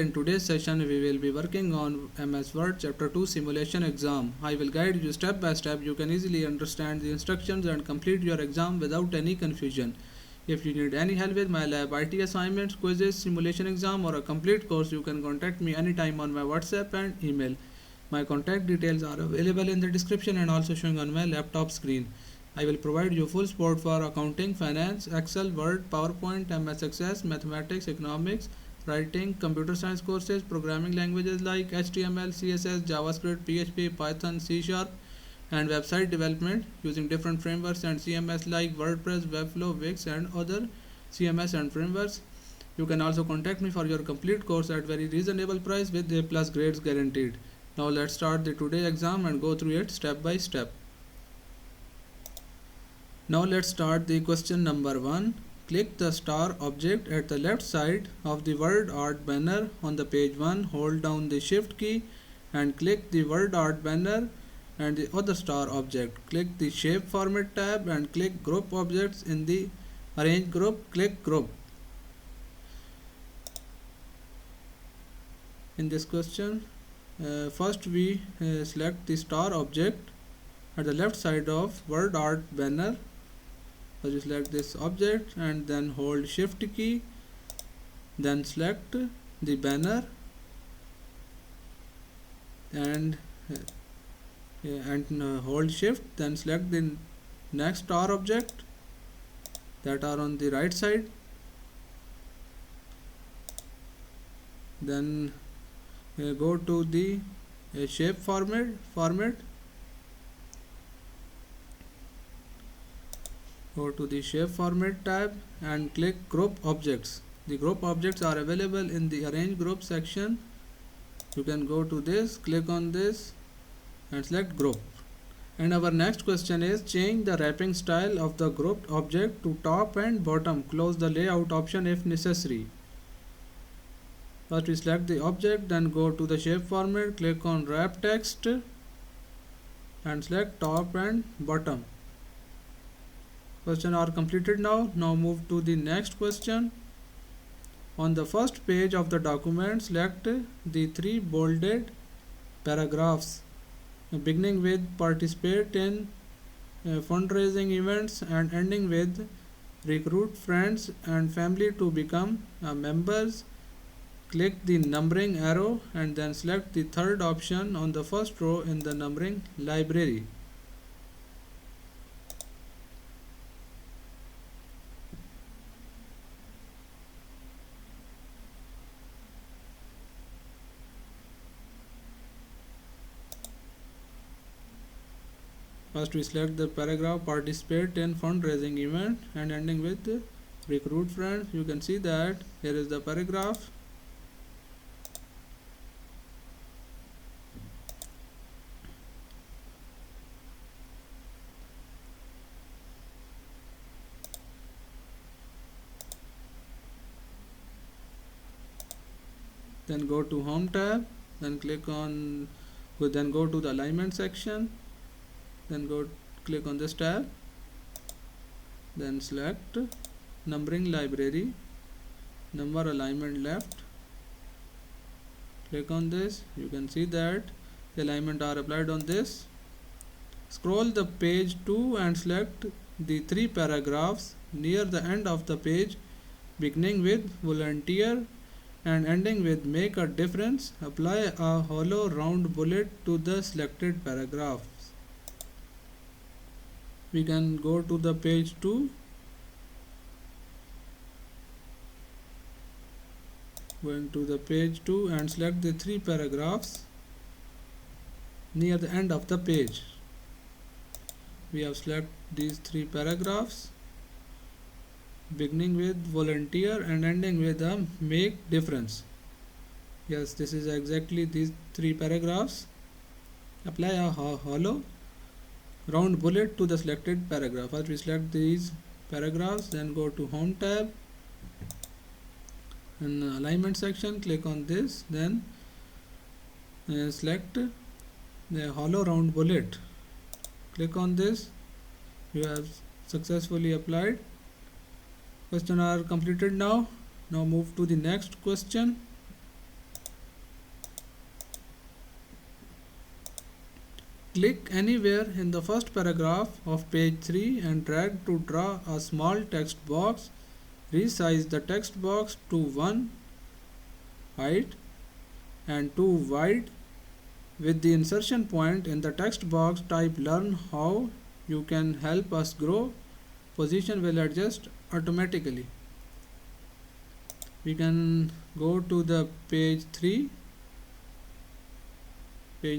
in today's session we will be working on MS Word Chapter 2 Simulation Exam. I will guide you step by step. You can easily understand the instructions and complete your exam without any confusion. If you need any help with MyITLab IT assignments, quizzes, simulation exam or a complete course, you can contact me anytime on my WhatsApp and email. My contact details are available in the description and also showing on my laptop screen. I will provide you full support for accounting, finance, Excel, Word, PowerPoint, MS Access, mathematics, economics, writing, computer science courses, programming languages like HTML, CSS, JavaScript, PHP, Python, C#, and website development using different frameworks and CMS like WordPress, Webflow, Wix, and other CMS and frameworks. You can also contact me for your complete course at very reasonable price with A+ grades guaranteed. Now let's start the today exam and go through it step by step. Now let's start the question number 1. Click the star object at the left side of the word art banner on the page 1. Hold down the shift key and click the word art banner and the other star object. Click the shape format tab and click group objects in the arrange group. Click group. In this question, first we select the star object at the left side of word art banner. So you select this object and then hold shift key, then select the banner and hold shift, then select the next star object that are on the right side, then go to the shape format. Go to the shape format tab and click group objects. The group objects are available in the arrange group section. You can go to this, click on this and select group. And our next question is change the wrapping style of the grouped object to top and bottom. Close the layout option if necessary. First we select the object, then go to the shape format, click on wrap text and select top and bottom. Question are completed now. Now move to the next question. On the first page of the document, select the 3 bolded paragraphs beginning with participate in fundraising events and ending with recruit friends and family to become members. Click the numbering arrow and then select the third option on the first row in the numbering library. First we select the paragraph participate in fundraising event and ending with recruit friends. You can see that here is the paragraph. Then go to home tab, then go to the alignment section, then click on this tab, then select numbering library, number alignment left, click on this. You can see that the alignment are applied on this. Scroll the page 2 and select the 3 paragraphs near the end of the page beginning with volunteer and ending with make a difference. Apply a hollow round bullet to the selected paragraphs. We can go to the page 2. Going to the page 2 and select the 3 paragraphs near the end of the page. We have selected these 3 paragraphs beginning with volunteer and ending with a make difference. Yes, this is exactly these 3 paragraphs. Apply a hollow round bullet to the selected paragraph. First we select these paragraphs, then go to home tab and alignment section, click on this, then select the hollow round bullet. Click on this. You have successfully applied. Question are completed now. Now move to the next question. Click anywhere in the first paragraph of page 3 and drag to draw a small text box. Resize the text box to 1 height and 2 wide. With the insertion point in the text box, type "Learn how you can help us grow." Position will adjust automatically. We can go to the page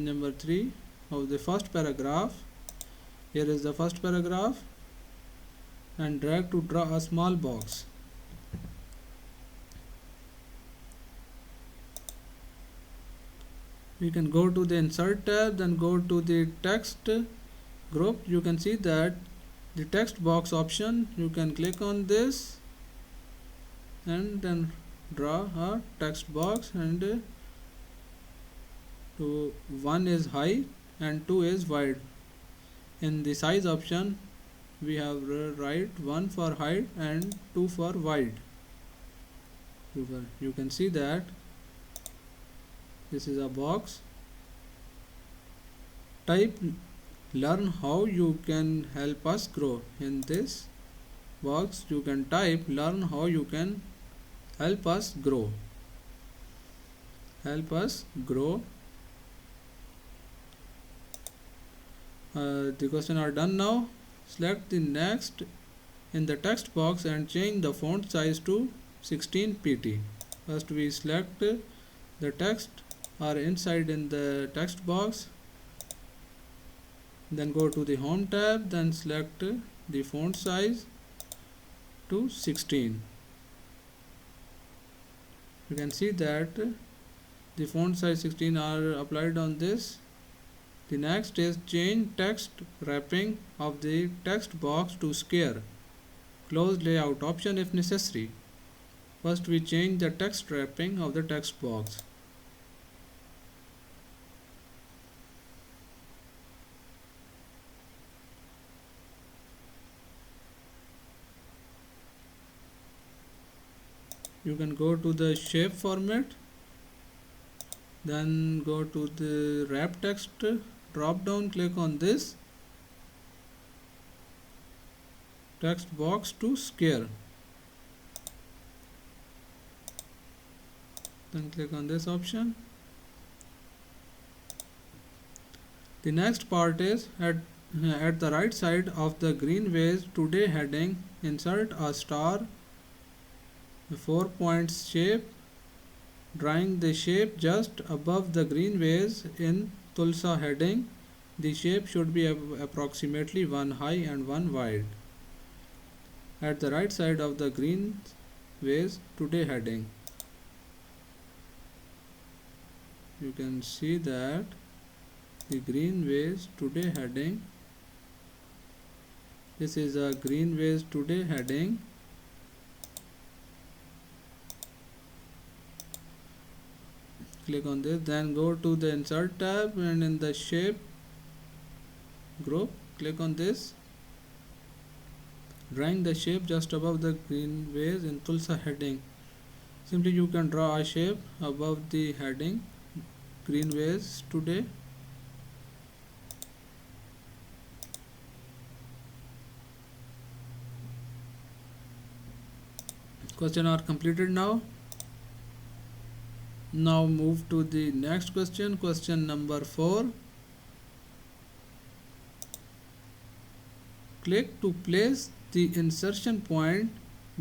number 3 of the first paragraph. Here is the first paragraph, and drag to draw a small box. We can go to the insert tab, then go to the text group. You can see that the text box option, you can click on this and then draw a text box, and 1 is high and 2 is wide. In the size option, we have write 1 for height and 2 for wide. You can see that this is a box. Type "Learn how you can help us grow." In this box, you can type "Learn how you can help us grow." Help us grow. The questions are done now. Select the next in the text box and change the font size to 16 pt. First we select the text or inside in the text box, then go to the home tab, then select the font size to 16. You can see that the font size 16 are applied on this. The next is change text wrapping of the text box to square. Close layout option if necessary. First we change the text wrapping of the text box. You can go to the shape format, then go to the wrap text drop down, click on this text box to square, then click on this option. The next part is at the right side of the Greenways Today heading, insert a star 4 points shape, drawing the shape just above the Greenways in Tulsa heading. The shape should be approximately 1 high and 1 wide. At the right side of the Greenways Today heading, you can see that the Greenways Today heading, this is a Greenways Today heading. Click on this, then go to the insert tab and in the shape group, click on this, drawing the shape just above the Greenways in Tulsa heading. Simply you can draw a shape above the heading Greenways Today. Questions are completed now. Now move to the next question, question number 4. Click to place the insertion point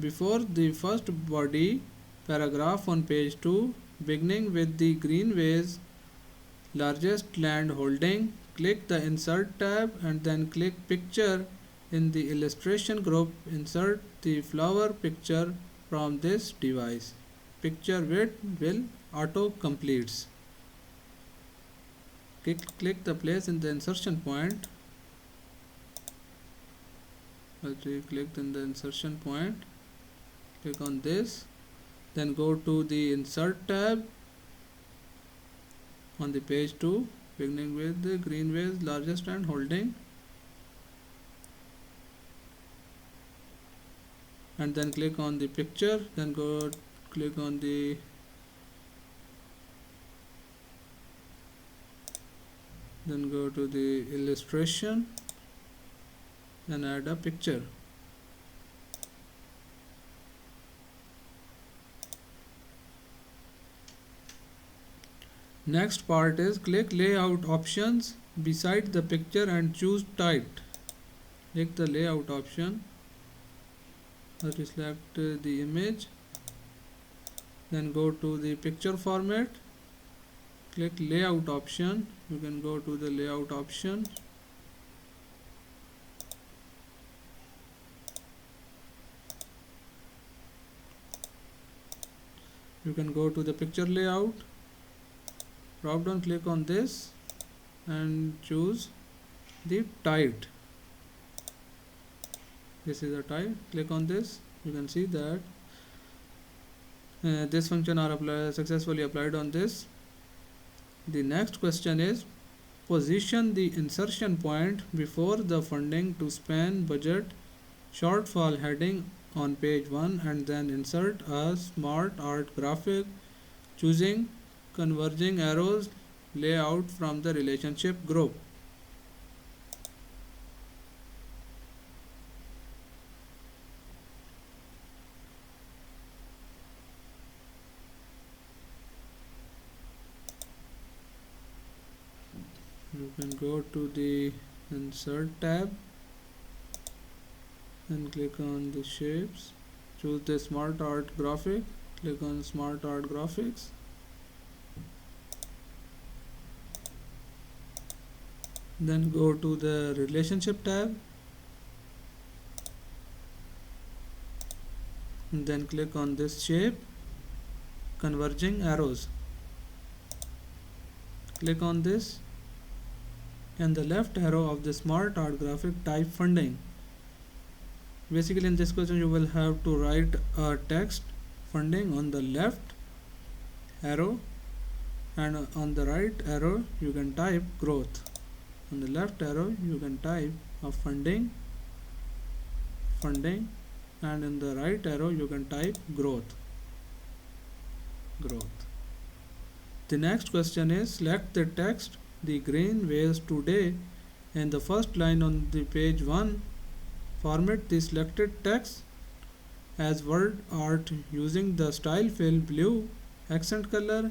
before the first body paragraph on page 2, beginning with the Greenways largest land holding. Click the insert tab and then click picture in the illustration group. Insert the flower picture from this device. Picture width will auto completes. Click the place in the insertion point. Click in the insertion point, click on this, then go to the insert tab on the page 2, beginning with the Greenways largest and holding, and then click on the picture, then click on then go to the illustration and add a picture. Next part is click layout options beside the picture and choose type. Click the layout option, select the image, then go to the picture format, click layout option. You can go to the layout option, you can go to the picture layout, drop down, click on this and choose the type. This is a type. Click on this. You can see that this function are successfully applied on this. The next question is position the insertion point before the funding to span budget shortfall heading on page 1 and then insert a smart art graphic choosing converging arrows layout from the relationship group. You can go to the insert tab and click on the shapes, choose the smart art graphic, click on smart art graphics, then go to the relationship tab and then click on this shape converging arrows, click on this and the left arrow of the smart art graphic type funding. Basically in this question you will have to write a text funding on the left arrow and on the right arrow you can type growth. On the left arrow you can type a funding and in the right arrow you can type growth. The next question is select the text the green waves today in the first line on the page 1. Format the selected text as word art using the style fill blue, accent color,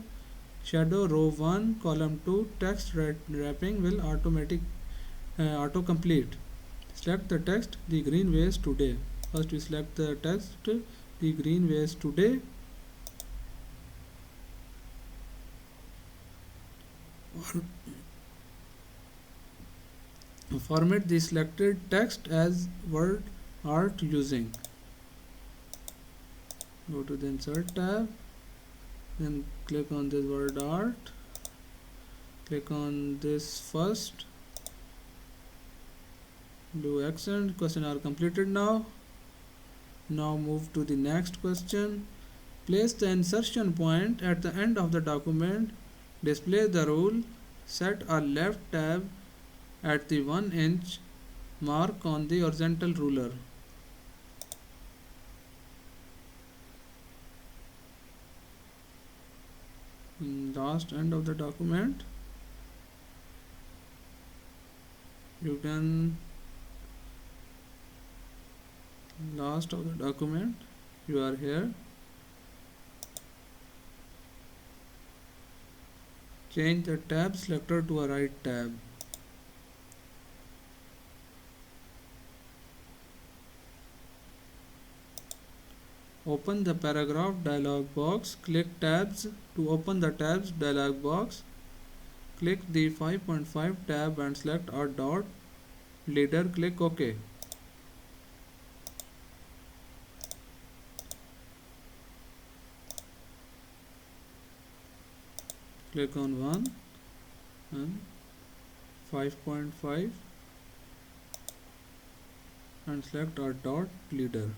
shadow row 1, column 2, text wrapping will autocomplete. Select the text the green waves today. First we select the text the green waves today. Format the selected text as word art using. Go to the insert tab, then click on this word art, click on this first blue accent. Question are completed now. Now move to the next question. Place the insertion point at the end of the document. Display the rule. Set a left tab at the 1 inch mark on the horizontal ruler. In last end of the document you can last of the document you are here, change the tab selector to a right tab. Open the paragraph dialog box. Click tabs to open the tabs dialog box. Click the 5.5 tab and select a dot leader. Click OK. Click on 1 and 5.5 and select a dot leader.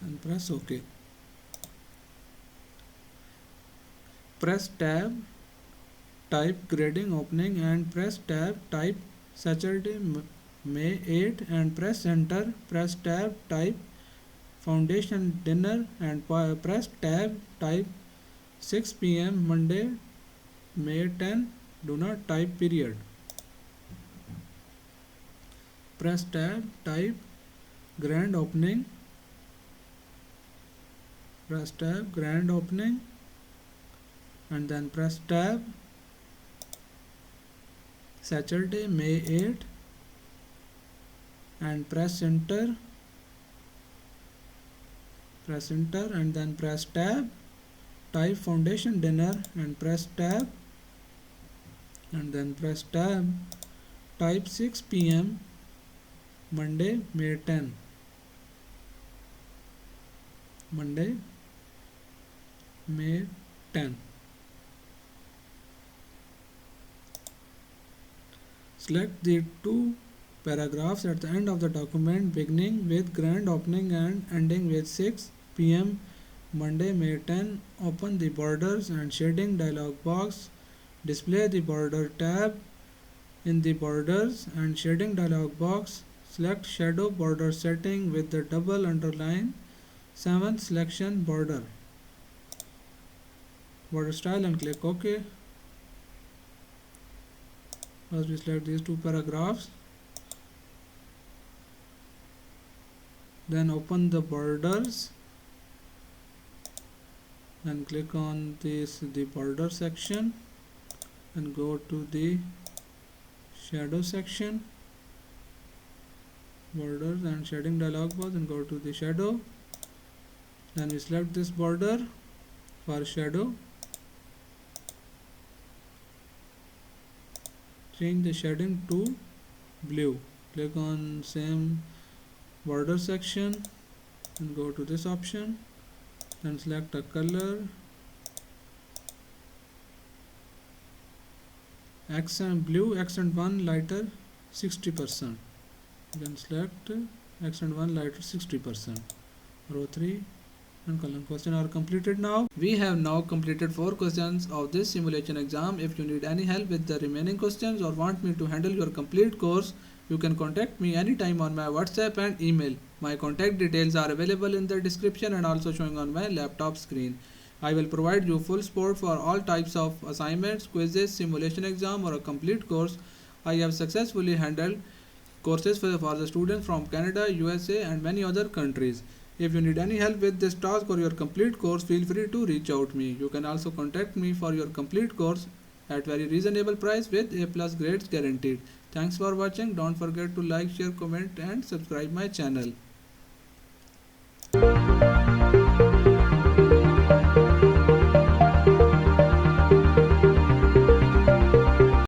And press OK. Press tab, type grading opening and press tab, type Saturday, May 8, and press enter. Press tab, type foundation dinner, and press tab, type 6 p.m. Monday, May 10. Do not type period. Press tab, type grand opening. Press tab, grand opening, and then press tab, Saturday, May 8, and press enter. Press enter, and then press tab, type foundation dinner, and press tab, and then press tab, type 6 p.m. Monday, May 10. Monday, May 10. Select the two paragraphs at the end of the document, beginning with grand opening and ending with 6 p.m. Monday, May 10. Open the borders and shading dialog box. Display the border tab. In the borders and shading dialog box, select shadow border setting with the double underline 7th selection border style, and click OK. First we select these two paragraphs, then open the borders, then click on the border section and go to the shadow section, borders and shading dialog box, and go to the shadow. Then we select this border for shadow, change the shading to blue, click on same border section and go to this option, then select a color, accent blue, accent 1 lighter 60%, then select accent 1 lighter 60%. Row 3 and column question are completed now. We have now completed 4 questions of this simulation exam. If you need any help with the remaining questions or want me to handle your complete course, you can contact me anytime on my WhatsApp and email. My contact details are available in the description and also showing on my laptop screen. I will provide you full support for all types of assignments, quizzes, simulation exam or a complete course. I have successfully handled courses for the students from Canada, USA and many other countries. If you need any help with this task or your complete course, feel free to reach out me. You can also contact me for your complete course at very reasonable price with A+ grades guaranteed. Thanks for watching. Don't forget to like, share, comment and subscribe my channel.